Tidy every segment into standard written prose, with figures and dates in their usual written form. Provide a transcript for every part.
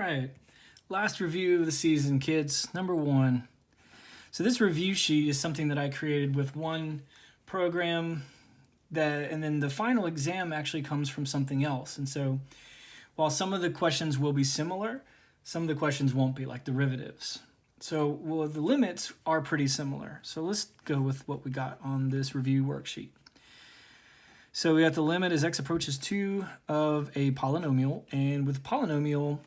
right, last review of the season, kids. Number 1. So this review sheet is something that I created with one program and then the final exam actually comes from something else. And so while some of the questions will be similar, some of the questions won't be, like derivatives. So the limits are pretty similar. So let's go with what we got on this review worksheet. So we got the limit as x approaches 2 of a polynomial, and with polynomial,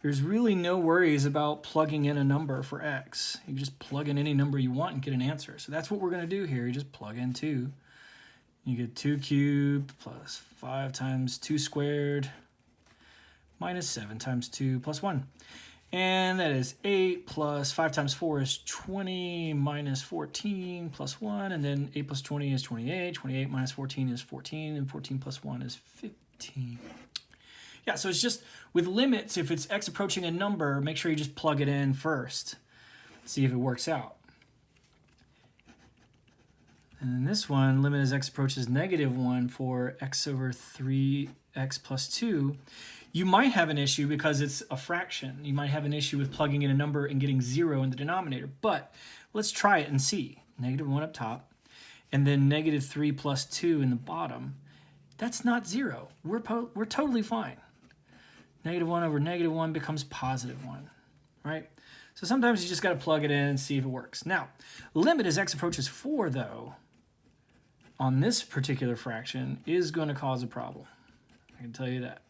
there's really no worries about plugging in a number for x. You can just plug in any number you want and get an answer. So that's what we're going to do here. You just plug in 2. You get 2 cubed plus 5 times 2 squared minus 7 times 2 plus 1. And that is 8 plus 5 times 4 is 20 minus 14 plus 1. And then 8 plus 20 is 28. 28 minus 14 is 14. And 14 plus 1 is 15. Yeah, so it's just with limits, if it's x approaching a number, make sure you just plug it in first. See if it works out. And then this one, limit as x approaches -1 for x over 3x plus 2. You might have an issue because it's a fraction. You might have an issue with plugging in a number and getting 0 in the denominator. But let's try it and see. -1 up top, and then -3 plus 2 in the bottom. That's not 0. We're totally fine. -1 over -1 becomes +1, right? So sometimes you just got to plug it in and see if it works. Now, limit as x approaches 4, though, on this particular fraction is going to cause a problem. I can tell you that.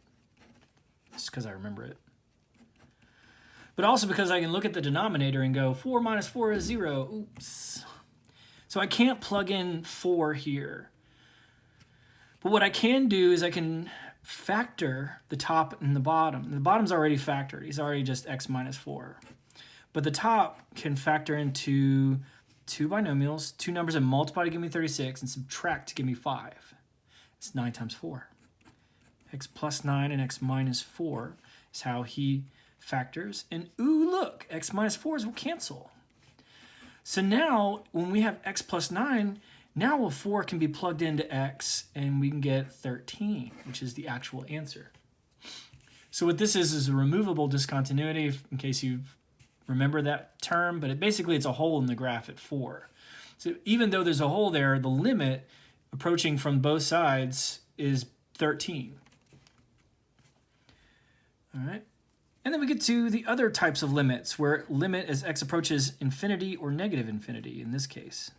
Just because I remember it. But also because I can look at the denominator and go, 4 minus 4 is 0. Oops. So I can't plug in 4 here. But what I can do is I can factor the top and the bottom. The bottom's already factored. He's already just x minus 4. But the top can factor into 2 binomials, 2 numbers, and multiply to give me 36 and subtract to give me 5. It's 9 times 4. X plus 9 and x minus 4 is how he factors. And ooh, look, x minus 4s will cancel. So now, when we have x plus 9, now a 4 can be plugged into x, and we can get 13, which is the actual answer. So what this is a removable discontinuity, in case you remember that term, but basically it's a hole in the graph at 4. So even though there's a hole there, the limit approaching from both sides is 13. All right. And then we get to the other types of limits, where limit as x approaches infinity or negative infinity in this case.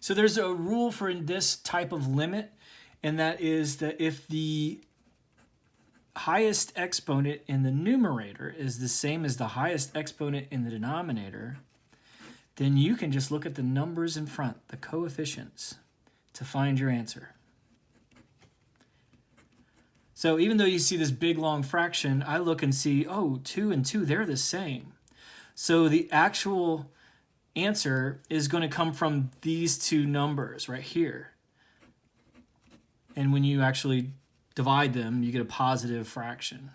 So there's a rule for this type of limit, and that is that if the highest exponent in the numerator is the same as the highest exponent in the denominator, then you can just look at the numbers in front, the coefficients, to find your answer. So even though you see this big long fraction, I look and see, oh, 2 and 2, they're the same. So the actual answer is going to come from these two numbers right here. And when you actually divide them, you get a positive fraction.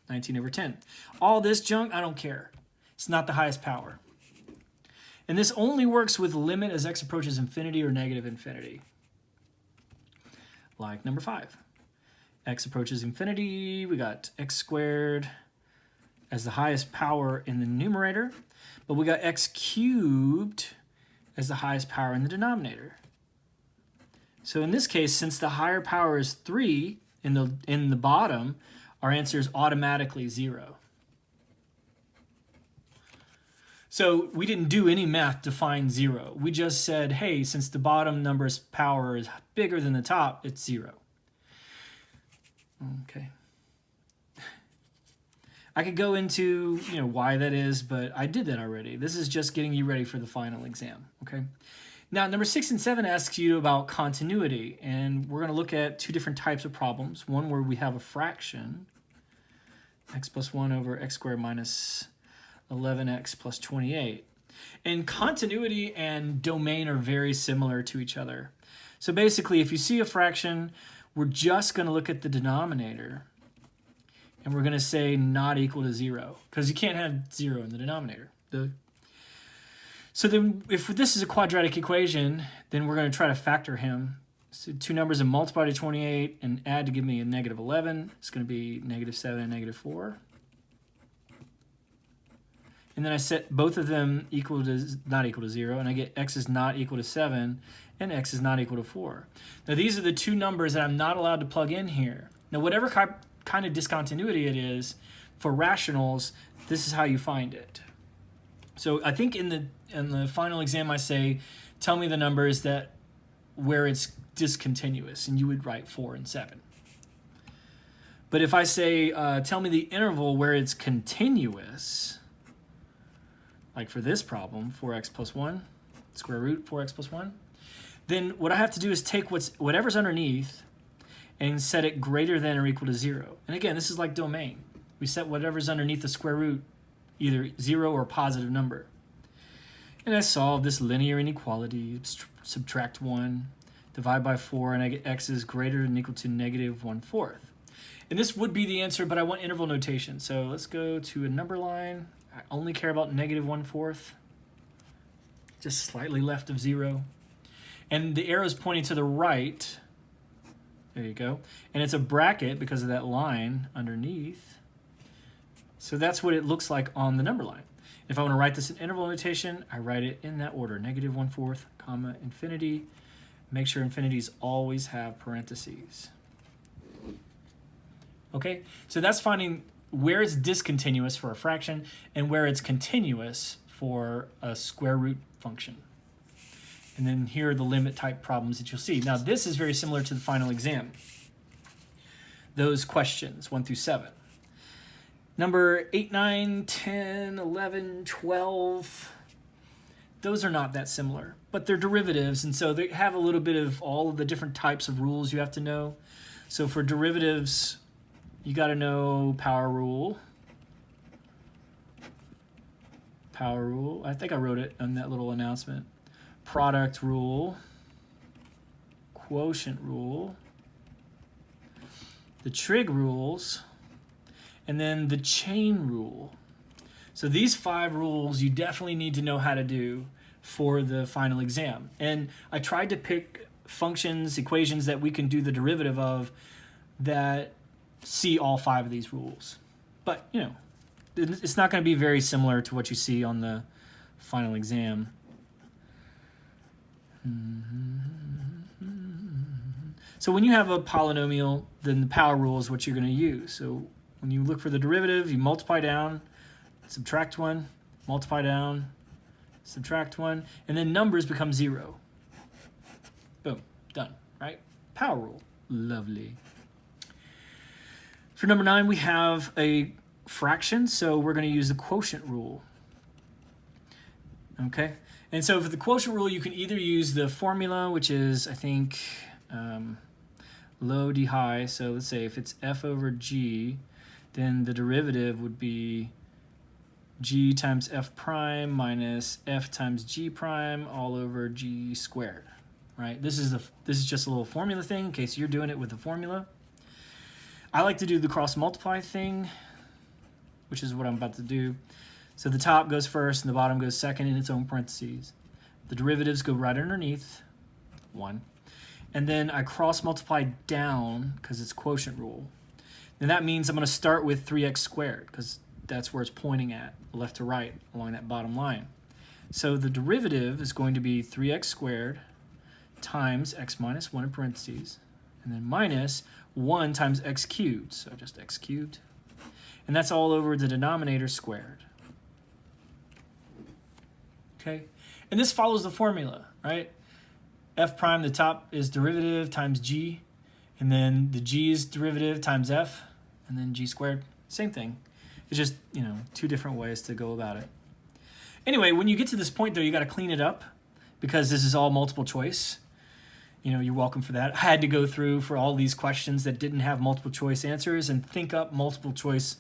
19 over 10. All this junk, I don't care. It's not the highest power. And this only works with limit as x approaches infinity or negative infinity. Like number 5. X approaches infinity, we got x squared as the highest power in the numerator, but we got x cubed as the highest power in the denominator. So in this case, since the higher power is 3 in the bottom, our answer is automatically 0. So we didn't do any math to find 0. We just said, hey, since the bottom number's power is bigger than the top, it's 0. Okay. I could go into, why that is, but I did that already. This is just getting you ready for the final exam, okay? Now, number 6 and 7 asks you about continuity, and we're going to look at 2 different types of problems. One where we have a fraction, x plus 1 over x squared minus 11x plus 28. And continuity and domain are very similar to each other. So basically, if you see a fraction, we're just going to look at the denominator, and we're going to say not equal to 0, because you can't have 0 in the denominator. So then if this is a quadratic equation, then we're going to try to factor him. So 2 numbers and multiply to 28 and add to give me a -11. It's going to be -7 and -4. and then I set both of them not equal to 0, and I get x is not equal to 7, and x is not equal to 4. Now these are the two numbers that I'm not allowed to plug in here. Now whatever kind of discontinuity it is, for rationals, this is how you find it. So I think in the final exam I say, tell me the numbers that where it's discontinuous, and you would write 4 and 7. But if I say, tell me the interval where it's continuous, like for this problem, 4x plus 1, square root 4x plus 1, then what I have to do is take whatever's underneath and set it greater than or equal to 0. And again, this is like domain. We set whatever's underneath the square root, either 0 or a positive number. And I solve this linear inequality, subtract 1, divide by 4, and I get x is greater than or equal to negative 1/4. And this would be the answer, but I want interval notation. So let's go to a number line. I only care about negative 1/4, just slightly left of 0. And the arrow is pointing to the right. There you go. And it's a bracket because of that line underneath. So that's what it looks like on the number line. If I want to write this in interval notation, I write it in that order, negative 1/4, comma, infinity. Make sure infinities always have parentheses. Okay, so that's finding where it's discontinuous for a fraction and where it's continuous for a square root function. And then here are the limit type problems that you'll see. Now this is very similar to the final exam. Those questions, 1 through 7. Number 8, 9, 10, 11, 12, those are not that similar, but they're derivatives, and so they have a little bit of all of the different types of rules you have to know. So for derivatives, you got to know power rule. Power rule, I think I wrote it on that little announcement. Product rule, quotient rule, the trig rules, and then the chain rule. So these 5 rules you definitely need to know how to do for the final exam. And I tried to pick functions, equations that we can do the derivative of that see all 5 of these rules. But, you know, it's not going to be very similar to what you see on the final exam. So when you have a polynomial, then the power rule is what you're going to use. So when you look for the derivative, you multiply down, subtract 1, multiply down, subtract 1, and then numbers become 0. Boom, done, right? Power rule, lovely. For number 9, we have a fraction, so we're going to use the quotient rule. Okay, and so for the quotient rule, you can either use the formula, which is, I think, low d high. So let's say if it's f over g, then the derivative would be g times f prime minus f times g prime all over g squared, right? This is just a little formula thing in case you're doing it with the formula. I like to do the cross multiply thing, which is what I'm about to do. So the top goes first and the bottom goes second in its own parentheses. The derivatives go right underneath, 1. And then I cross multiply down because it's quotient rule. And that means I'm going to start with 3x squared because that's where it's pointing at, left to right along that bottom line. So the derivative is going to be 3x squared times x minus 1 in parentheses, and then minus 1 times x cubed, so just x cubed. And that's all over the denominator squared. Okay, and this follows the formula, right? F prime, the top is derivative times g, and then the g is derivative times f, and then g squared. Same thing. It's just, you know, 2 different ways to go about it. Anyway, when you get to this point, though, you got to clean it up because this is all multiple choice. You know, you're welcome for that. I had to go through for all these questions that didn't have multiple choice answers and think up multiple choice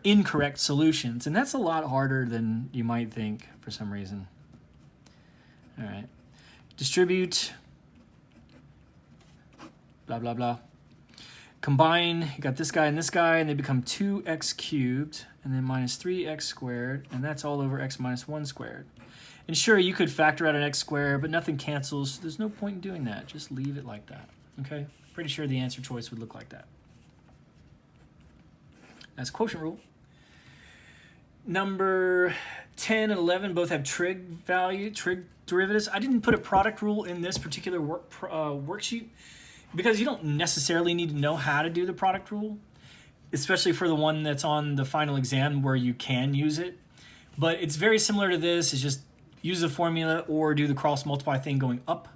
incorrect solutions. And that's a lot harder than you might think for some reason. All right. Distribute, blah, blah, blah. Combine, you got this guy, and they become 2x cubed, and then minus 3x squared, and that's all over x minus 1 squared. And sure, you could factor out an x squared, but nothing cancels, so there's no point in doing that. Just leave it like that, okay? Pretty sure the answer choice would look like that. That's quotient rule. Number 10 and 11 both have trig derivatives. I didn't put a product rule in this particular worksheet because you don't necessarily need to know how to do the product rule, especially for the one that's on the final exam where you can use it. But it's very similar to this. It's just use the formula or do the cross multiply thing going up.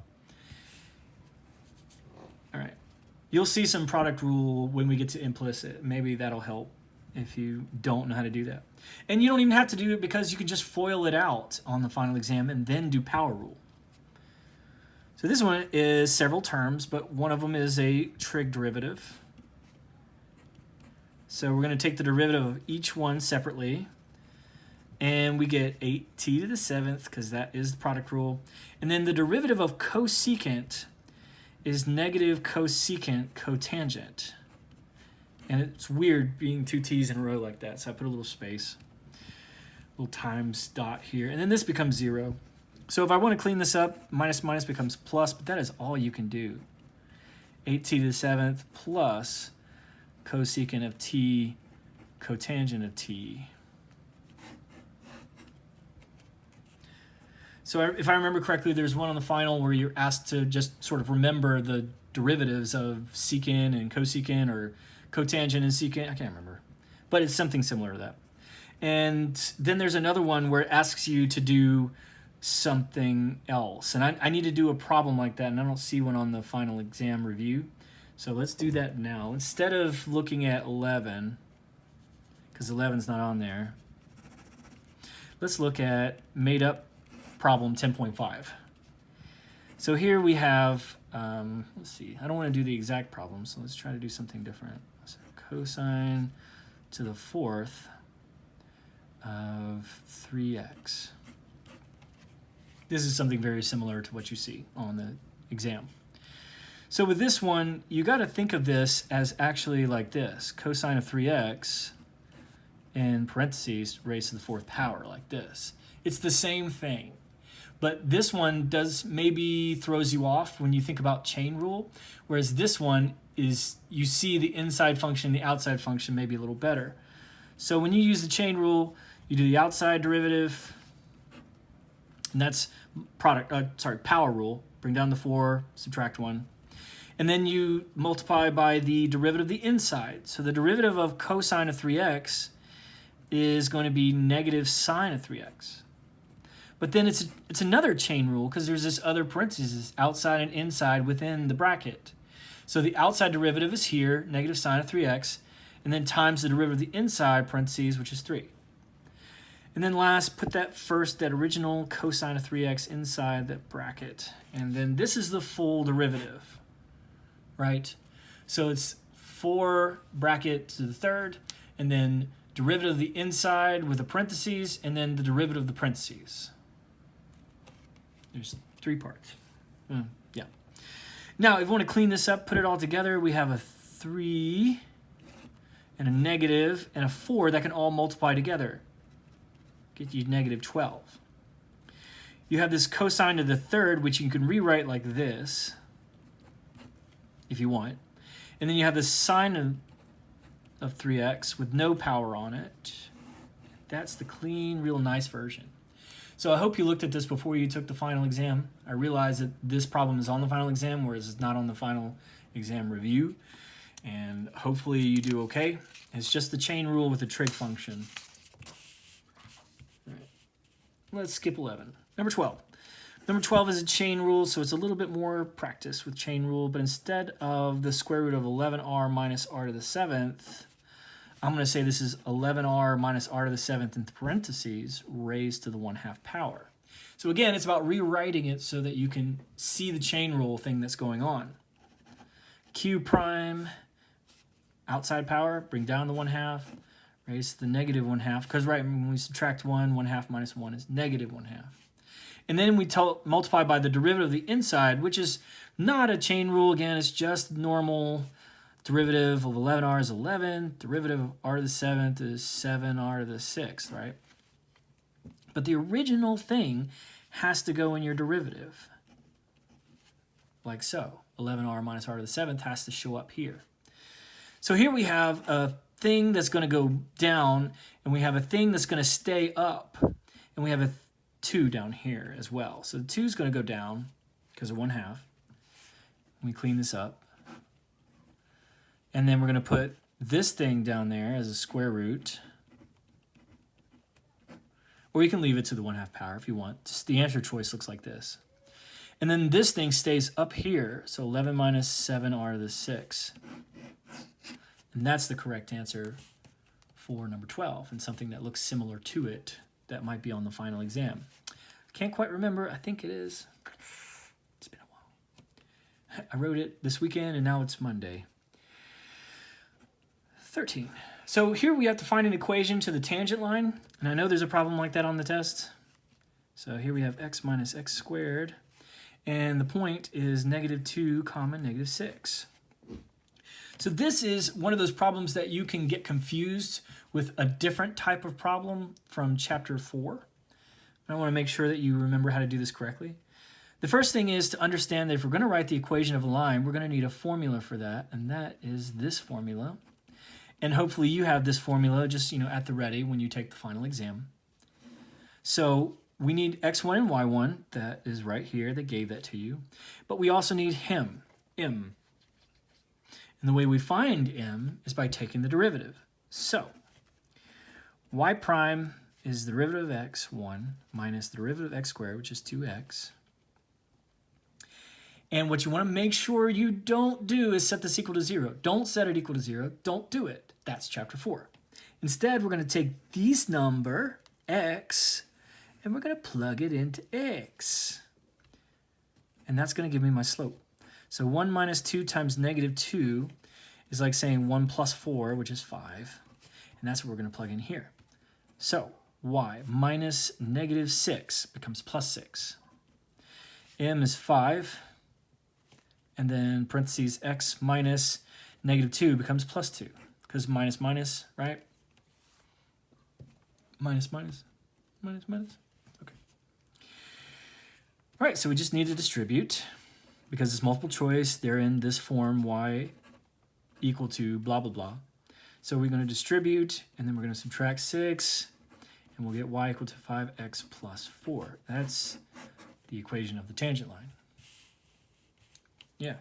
All right. You'll see some product rule when we get to implicit. Maybe that'll help if you don't know how to do that. And you don't even have to do it because you can just FOIL it out on the final exam and then do power rule. So this one is several terms, but one of them is a trig derivative. So we're going to take the derivative of each one separately. And we get 8t to the 7th because that is the product rule. And then the derivative of cosecant is negative cosecant cotangent. And it's weird being two t's in a row like that, so I put a little space, a little times dot here, and then this becomes 0. So if I want to clean this up, minus minus becomes plus, but that is all you can do. 8t to the 7th plus cosecant of t cotangent of t. So if I remember correctly, there's one on the final where you're asked to just sort of remember the derivatives of secant and cosecant or cotangent and secant. I can't remember. But it's something similar to that. And then there's another one where it asks you to do something else. And I need to do a problem like that, and I don't see one on the final exam review. So let's do that now. Instead of looking at 11, because 11's not on there, let's look at made up problem 10.5. So here we have, let's see, I don't want to do the exact problem, so let's try to do something different. So cosine to the 4th of 3x. This is something very similar to what you see on the exam. So with this one, you got to think of this as actually like this, cosine of 3x in parentheses raised to the 4th power, like this. It's the same thing. But this one does maybe throws you off when you think about chain rule, whereas this one is you see the inside function, the outside function maybe a little better. So when you use the chain rule, you do the outside derivative, and that's power rule. Bring down the 4, subtract 1. And then you multiply by the derivative of the inside. So the derivative of cosine of 3x is going to be negative sine of 3x. But then it's another chain rule because there's this other parentheses, outside and inside within the bracket. So the outside derivative is here, negative sine of 3x, and then times the derivative of the inside parentheses, which is 3. And then last, put that original cosine of 3x inside that bracket. And then this is the full derivative, right? So it's 4 bracket to the 3rd, and then derivative of the inside with the parentheses, and then the derivative of the parentheses. There's 3 parts. Yeah. Now, if we want to clean this up, put it all together, we have a 3 and a negative and a 4 that can all multiply together. Get you negative 12. You have this cosine to the 3rd, which you can rewrite like this, if you want. And then you have the sine of 3x with no power on it. That's the clean, real nice version. So I hope you looked at this before you took the final exam. I realize that this problem is on the final exam, whereas it's not on the final exam review. And hopefully you do okay. It's just the chain rule with the trig function. All right. Let's skip 11. Number 12. Number 12 is a chain rule, so it's a little bit more practice with chain rule, but instead of the square root of 11r minus r to the 7th, I'm going to say this is 11r minus r to the 7th in parentheses raised to the 1/2 power. So again, it's about rewriting it so that you can see the chain rule thing that's going on. Q prime, outside power, bring down the 1/2, raise to the negative 1/2, because right, when we subtract 1, 1/2 minus 1 is negative 1/2. And then we multiply by the derivative of the inside, which is not a chain rule. Again, it's just normal. Derivative of 11r is 11. Derivative of r to the 7th is 7r to the 6th, right? But the original thing has to go in your derivative. Like so. 11r minus r to the 7th has to show up here. So here we have a thing that's going to go down, and we have a thing that's going to stay up, and we have a 2 down here as well. So the 2 is going to go down because of 1/2. We clean this up. And then we're going to put this thing down there as a square root. Or you can leave it to the 1/2 power if you want. Just the answer choice looks like this. And then this thing stays up here. So 11 minus 7r to the 6. And that's the correct answer for number 12, and something that looks similar to it that might be on the final exam. Can't quite remember. I think it is. It's been a while. I wrote it this weekend, and now it's Monday. 13. So here we have to find an equation to the tangent line, and I know there's a problem like that on the test. So here we have x minus x squared, and the point is -2 comma -6. So this is one of those problems that you can get confused with a different type of problem from chapter 4. I want to make sure that you remember how to do this correctly. The first thing is to understand that if we're going to write the equation of a line, we're going to need a formula for that, and that is this formula. And hopefully you have this formula just, at the ready when you take the final exam. So we need x1 and y1, that is right here, they gave that to you. But we also need m. And the way we find m is by taking the derivative. So y prime is the derivative of x1 minus the derivative of x squared, which is 2x. And what you want to make sure you don't do is set this equal to 0. Don't set it equal to 0. Don't do it. That's chapter 4. Instead, we're going to take this number, x, and we're going to plug it into x. And that's going to give me my slope. So 1 minus 2 times -2 is like saying 1 plus 4, which is 5. And that's what we're going to plug in here. So y minus -6 becomes +6. M is 5. And then parentheses x minus -2 becomes +2. Because minus minus, right? Minus minus, minus minus. Okay. All right, so we just need to distribute. Because it's multiple choice, they're in this form, y equal to blah, blah, blah. So we're going to distribute, and then we're going to subtract 6, and we'll get y equal to 5x plus 4. That's the equation of the tangent line. Yeah.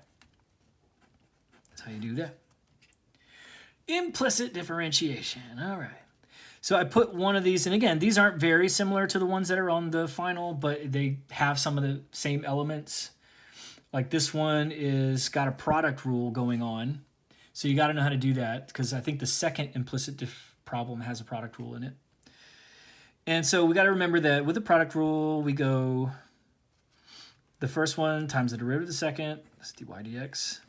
That's how you do that. Implicit differentiation. All right. So I put one of these, and again, these aren't very similar to the ones that are on the final, but they have some of the same elements. Like this one is got a product rule going on. So you got to know how to do that, because I think the second implicit problem has a product rule in it. And so we got to remember that with the product rule, we go the first one times the derivative of the second, that's dy dx,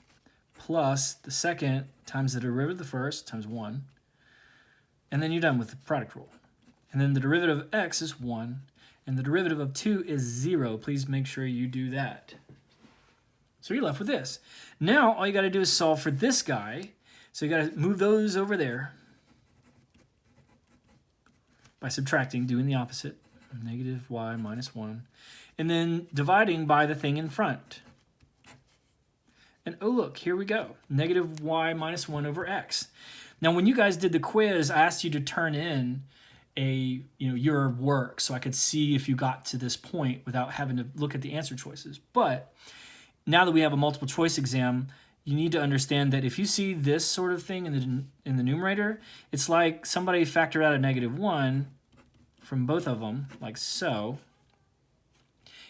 plus the second times the derivative of the first times 1. And then you're done with the product rule. And then the derivative of x is 1, and the derivative of 2 is 0. Please make sure you do that. So you're left with this. Now all you got to do is solve for this guy. So you got to move those over there by subtracting, doing the opposite. -y minus 1. And then dividing by the thing in front. And oh look, here we go. -y minus 1 over x. Now when you guys did the quiz, I asked you to turn in your work so I could see if you got to this point without having to look at the answer choices. But now that we have a multiple choice exam, you need to understand that if you see this sort of thing in the numerator, it's like somebody factored out a -1 from both of them, like so,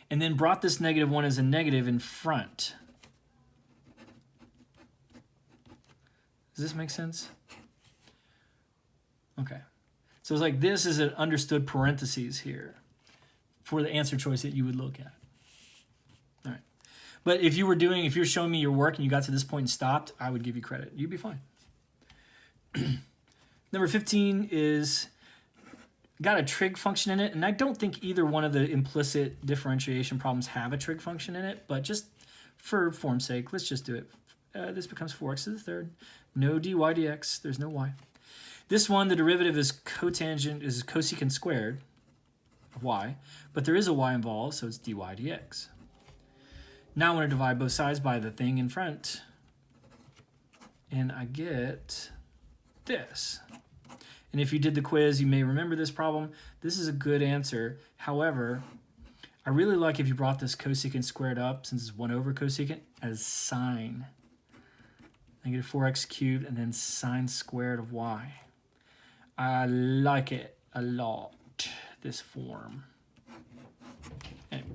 and then brought this -1 as a negative in front. Does this make sense? Okay. So it's like this is an understood parentheses here for the answer choice that you would look at. All right. But if you're showing me your work and you got to this point and stopped, I would give you credit. You'd be fine. Number 15 is got a trig function in it, and I don't think either one of the implicit differentiation problems have a trig function in it, but just for form's sake, let's just do it. This becomes 4x to the third. No dy dx, there's no y. This one, the derivative is cosecant squared of y, but there is a y involved, so it's dy dx. Now I want to divide both sides by the thing in front, and I get this. And if you did the quiz, you may remember this problem. This is a good answer. However, I really like if you brought this cosecant squared up, since it's 1 over cosecant, as sine. Negative 4x cubed and then sine squared of y. I like it a lot, this form. Anyway.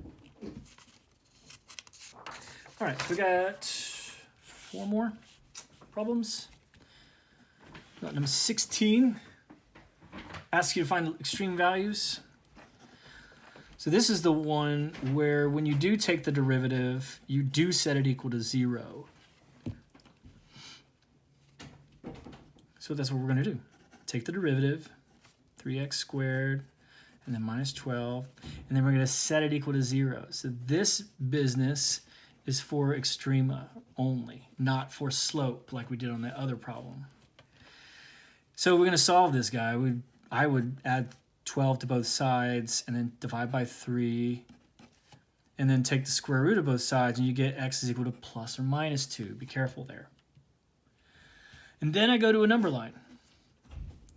All right, so we got 4 more problems. Got number 16. Asks you to find extreme values. So this is the one where when you do take the derivative, you do set it equal to 0. So that's what we're going to do. Take the derivative, 3x squared, and then minus 12, and then we're going to set it equal to 0. So this business is for extrema only, not for slope like we did on that other problem. So we're going to solve this guy. I would add 12 to both sides and then divide by 3 and then take the square root of both sides and you get x is equal to plus or minus 2. Be careful there. And then I go to a number line.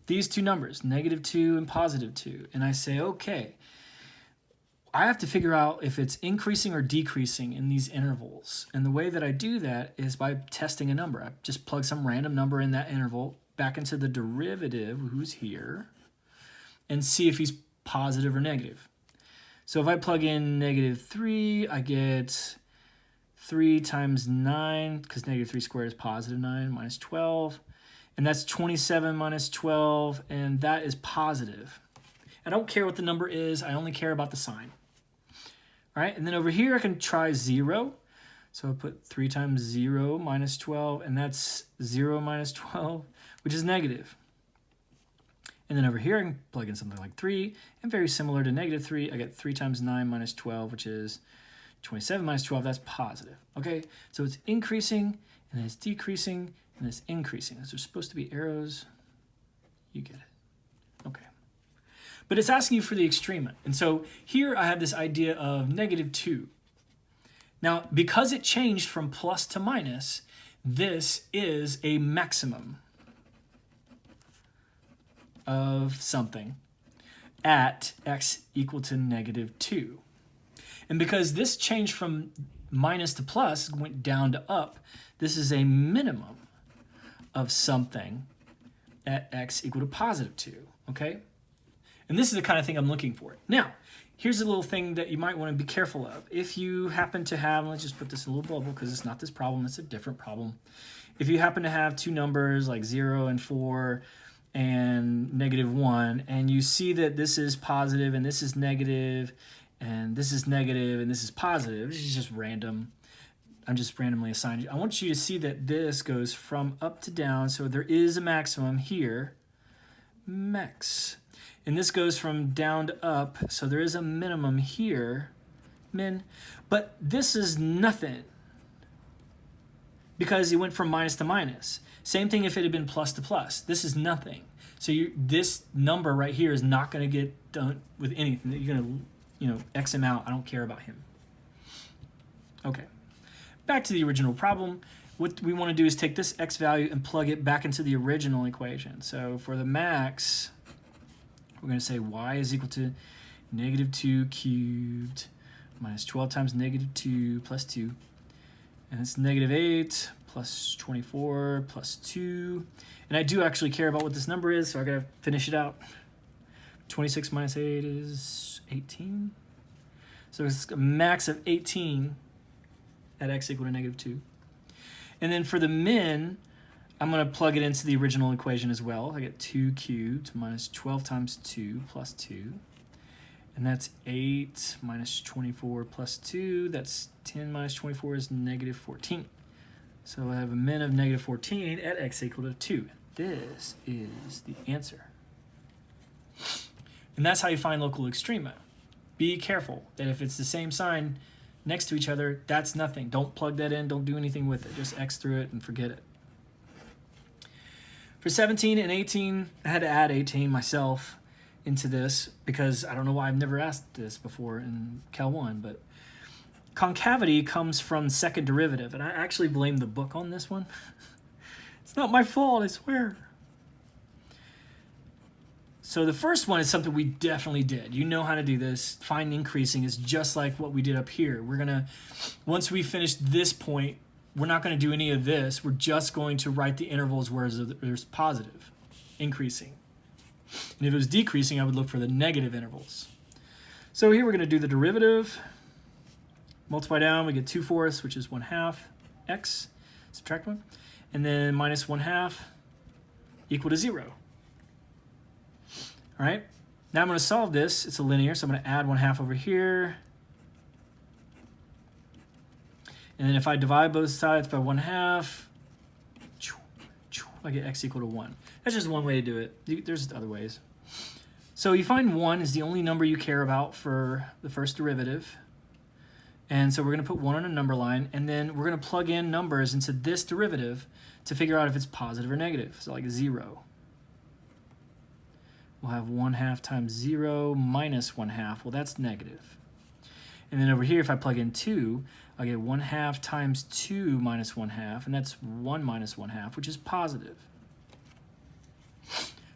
These two numbers, negative 2 and positive 2. And I say, okay, I have to figure out if it's increasing or decreasing in these intervals. And the way that I do that is by testing a number. I just plug some random number in that interval back into the derivative, who's here, and see if he's positive or negative. So if I plug in negative 3, I get 3 times 9, because negative 3 squared is positive 9, minus 12. And that's 27 minus 12, and that is positive. I don't care what the number is, I only care about the sign. All right, and then over here I can try 0. So I put 3 times 0 minus 12, and that's 0 minus 12, which is negative. And then over here I can plug in something like 3, and very similar to negative 3, I get 3 times 9 minus 12, which is 27 minus 12, that's positive. Okay, so it's increasing, and then it's decreasing, and it's increasing. Those are supposed to be arrows. You get it. Okay. But it's asking you for the extrema. And so here I have this idea of negative 2. Now, because it changed from plus to minus, this is a maximum of something at x equal to negative 2. And because this changed from minus to plus, went down to up, this is a minimum of something at x equal to positive 2, okay? And this is the kind of thing I'm looking for. Now, here's a little thing that you might want to be careful of. If you happen to have, let's just put this in a little bubble because it's not this problem, it's a different problem. If you happen to have two numbers like 0 and 4 and negative 1, and you see that this is positive and this is negative and this is negative and this is positive, this is just random. I'm just randomly assigning you. I want you to see that this goes from up to down, so there is a maximum here, max. And this goes from down to up, so there is a minimum here, min. But this is nothing, because it went from minus to minus. Same thing if it had been plus to plus. This is nothing. So this number right here is not going to get done with anything. You're going to, X him out. I don't care about him. Okay. Back to the original problem. What we want to do is take this x value and plug it back into the original equation. So for the max, we're going to say y is equal to negative 2 cubed minus 12 times negative 2 plus 2. And it's negative 8 plus 24 plus 2. And I do actually care about what this number is, so I got to finish it out. 26 minus 8 is 18. So it's a max of 18 at x equal to negative 2. And then for the min, I'm going to plug it into the original equation as well. I get 2 cubed minus 12 times 2 plus 2. And that's 8 minus 24 plus 2. That's 10 minus 24 is negative 14. So I have a min of negative 14 at x equal to 2. This is the answer. And that's how you find local extrema. Be careful that if it's the same sign next to each other, that's nothing. Don't plug that in. Don't do anything with it. Just x through it and forget it. For 17 and 18, I had to add 18 myself into this because I don't know why I've never asked this before in Cal 1, but concavity comes from second derivative, and I actually blame the book on this one. It's not my fault, I swear. So the first one is something we definitely did. You know how to do this. Find increasing is just like what we did up here. We're going to, once we finish this point, we're not going to do any of this. We're just going to write the intervals where there's positive, increasing. And if it was decreasing, I would look for the negative intervals. So here we're going to do the derivative. Multiply down, we get 2/4, which is 1/2 x, subtract 1, and then minus 1/2 equal to 0. All right, now I'm going to solve this. It's a linear, so I'm going to add 1/2 over here. And then if I divide both sides by 1/2, I get x equal to 1. That's just one way to do it. There's other ways. So you find 1 is the only number you care about for the first derivative. And so we're going to put 1 on a number line, and then we're going to plug in numbers into this derivative to figure out if it's positive or negative. So like 0. We'll have 1/2 times 0 minus 1/2. Well, that's negative. And then over here, if I plug in 2, I get 1/2 times 2 minus 1/2, and that's 1 minus 1/2, which is positive.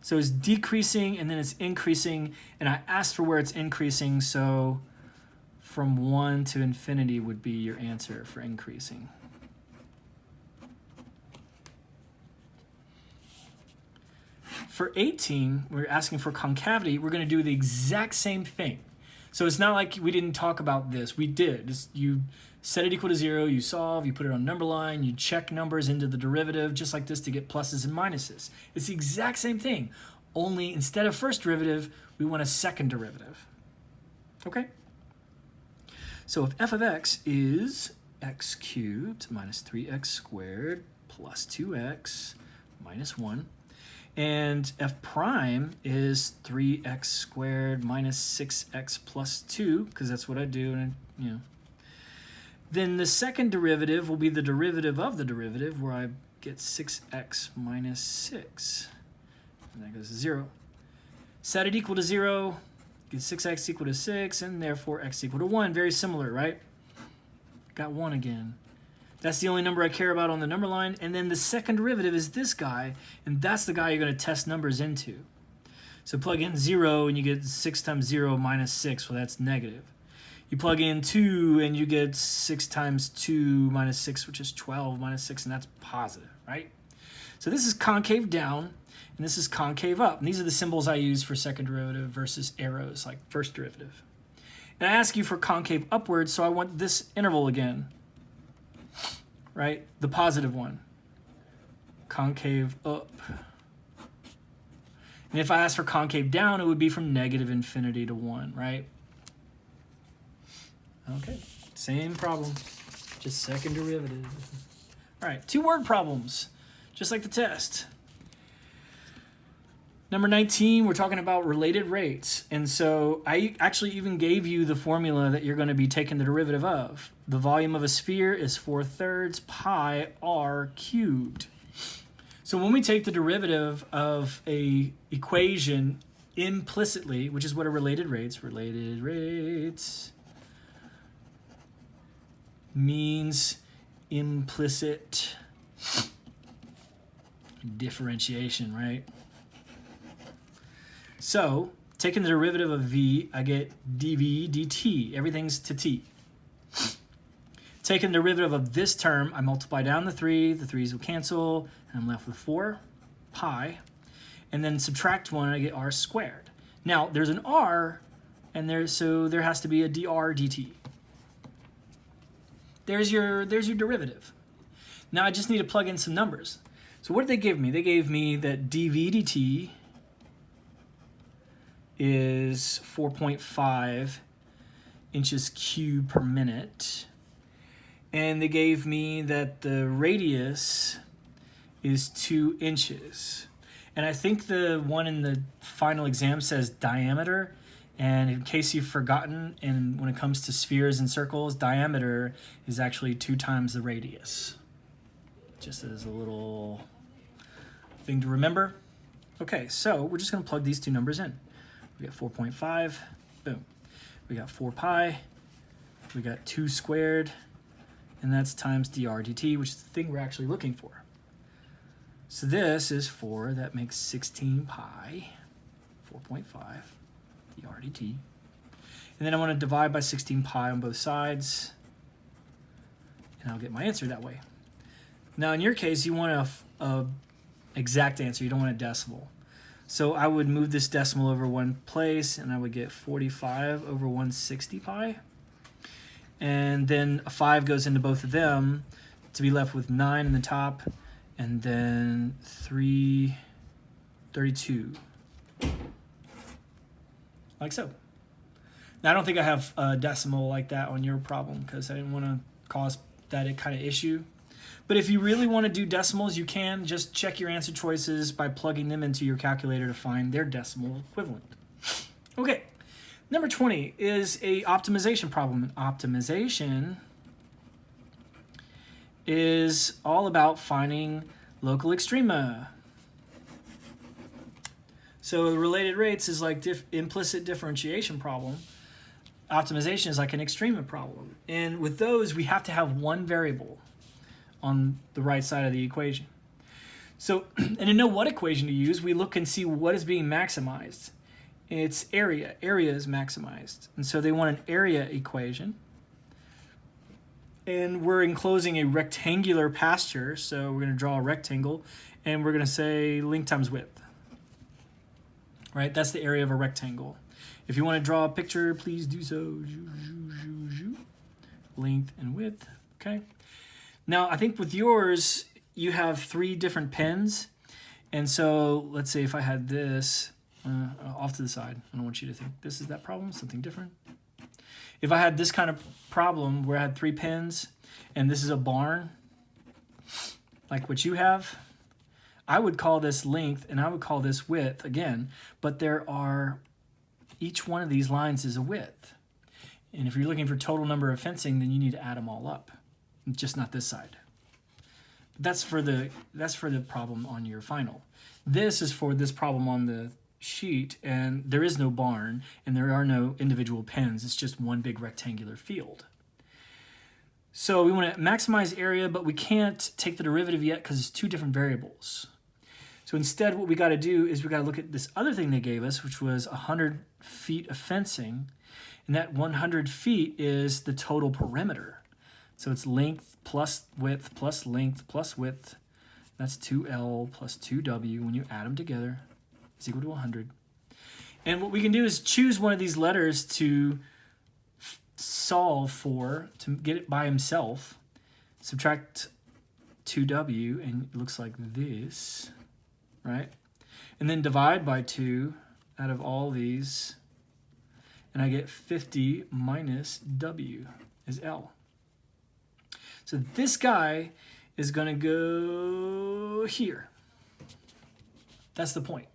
So it's decreasing, and then it's increasing, and I asked for where it's increasing, so from 1 to infinity would be your answer for increasing. For 18, we're asking for concavity. We're going to do the exact same thing. So it's not like we didn't talk about this. We did. You set it equal to 0, you solve, you put it on number line, you check numbers into the derivative just like this to get pluses and minuses. It's the exact same thing, only instead of first derivative, we want a second derivative. Okay? So if f of x is x cubed minus 3x squared plus 2x minus 1, and f prime is 3x squared minus 6x plus 2, because that's what I do, and then the second derivative will be the derivative of the derivative, where I get 6x minus 6, and that goes to 0. Set it equal to 0, get 6x equal to 6, and therefore x equal to 1. Very similar, right? Got 1 again. That's the only number I care about on the number line. And then the second derivative is this guy, and that's the guy you're going to test numbers into. So plug in 0, and you get 6 times 0 minus 6. Well, that's negative. You plug in 2, and you get 6 times 2 minus 6, which is 12 minus 6, and that's positive, right? So this is concave down, and this is concave up. And these are the symbols I use for second derivative versus arrows, like first derivative. And I ask you for concave upwards, so I want this interval again, right? The positive one. Concave up. And if I ask for concave down, it would be from negative infinity to 1, right? Okay, same problem, just second derivative. All right, 2 word problems, just like the test. Number 19, we're talking about related rates. And so I actually even gave you the formula that you're going to be taking the derivative of. The volume of a sphere is 4/3 pi r cubed. So when we take the derivative of a equation implicitly, which is what a related rates means implicit differentiation, right? So, taking the derivative of v, I get dv dt. Everything's to t. Taking the derivative of this term, I multiply down the 3. The 3's will cancel, and I'm left with 4 pi. And then subtract 1, and I get r squared. Now, there's an r, and so there has to be a dr dt. There's your derivative. Now I just need to plug in some numbers. So what did they give me? They gave me that dv dt is 4.5 inches cubed per minute. And they gave me that the radius is 2 inches. And I think the one in the final exam says diameter. And in case you've forgotten, and when it comes to spheres and circles, diameter is actually 2 times the radius. Just as a little thing to remember. Okay, so we're just going to plug these 2 numbers in. We got 4.5, boom. We got 4 pi, we got 2 squared, and that's times dr dt, which is the thing we're actually looking for. So this is 4, that makes 16 pi. 4.5, the RDT. And then I want to divide by 16 pi on both sides, and I'll get my answer that way. Now in your case, you want a exact answer. You don't want a decimal. So I would move this decimal over one place, and I would get 45 over 160 pi. And then a 5 goes into both of them to be left with 9 in the top, and then 332. Like so. Now, I don't think I have a decimal like that on your problem because I didn't want to cause that kind of issue. But if you really want to do decimals, you can just check your answer choices by plugging them into your calculator to find their decimal equivalent. Okay, number 20 is a optimization problem. Optimization is all about finding local extrema. So the related rates is like implicit differentiation problem. Optimization is like an extrema problem. And with those, we have to have one variable on the right side of the equation. So, and to know what equation to use, we look and see what is being maximized. It's area. Area is maximized. And so they want an area equation. And we're enclosing a rectangular pasture. So we're going to draw a rectangle. And we're going to say length times width. Right? That's the area of a rectangle. If you want to draw a picture, please do so. Length and width. Okay. Now, I think with yours, you have 3 different pins. And so let's say if I had this off to the side, I don't want you to think this is that problem, something different. If I had this kind of problem where I had 3 pins and this is a barn, like what you have, I would call this length and I would call this width again, but each one of these lines is a width. And if you're looking for total number of fencing, then you need to add them all up. Just not this side. That's for the problem on your final. This is for this problem on the sheet, and there is no barn, and there are no individual pins. It's just one big rectangular field. So we want to maximize area, but we can't take the derivative yet because it's 2 different variables. So instead, what we got to do is we got to look at this other thing they gave us, which was 100 feet of fencing, and that 100 feet is the total perimeter. So it's length plus width plus length plus width. That's 2L plus 2W. When you add them together, is equal to 100. And what we can do is choose one of these letters to solve for, to get it by himself. Subtract 2W, and it looks like this, right? And then divide by 2 out of all these, and I get 50 minus W is L. So this guy is going to go here. That's the point.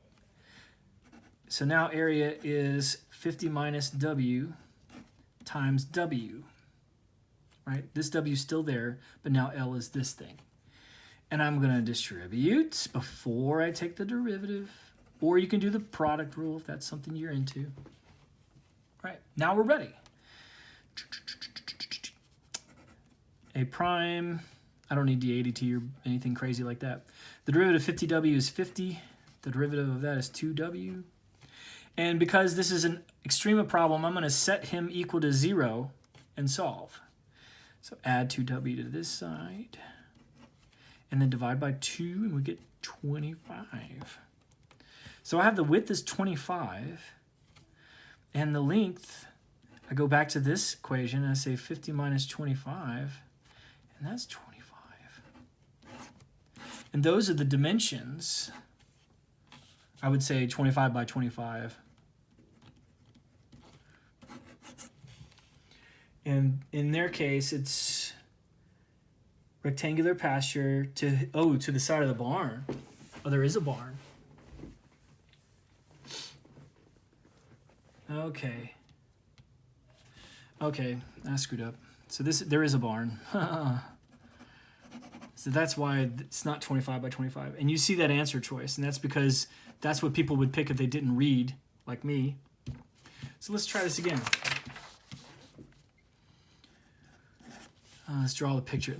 So now area is 50 minus W times W. Right? This W is still there, but now L is this thing. And I'm going to distribute before I take the derivative. Or you can do the product rule if that's something you're into. Right? Now we're ready. A prime, I don't need the ADT or anything crazy like that. The derivative of 50W is 50. The derivative of that is 2W. And because this is an extrema problem, I'm going to set him equal to 0 and solve. So add 2W to this side. And then divide by 2, and we get 25. So I have the width is 25. And the length, I go back to this equation, and I say 50 minus 25. And that's 25. And those are the dimensions. I would say 25 by 25. And in their case, it's rectangular pasture to the side of the barn. Oh, there is a barn. Okay. Okay, I screwed up. So there is a barn. So that's why it's not 25 by 25. And you see that answer choice, and that's because that's what people would pick if they didn't read, like me. So let's try this again. Let's draw the picture.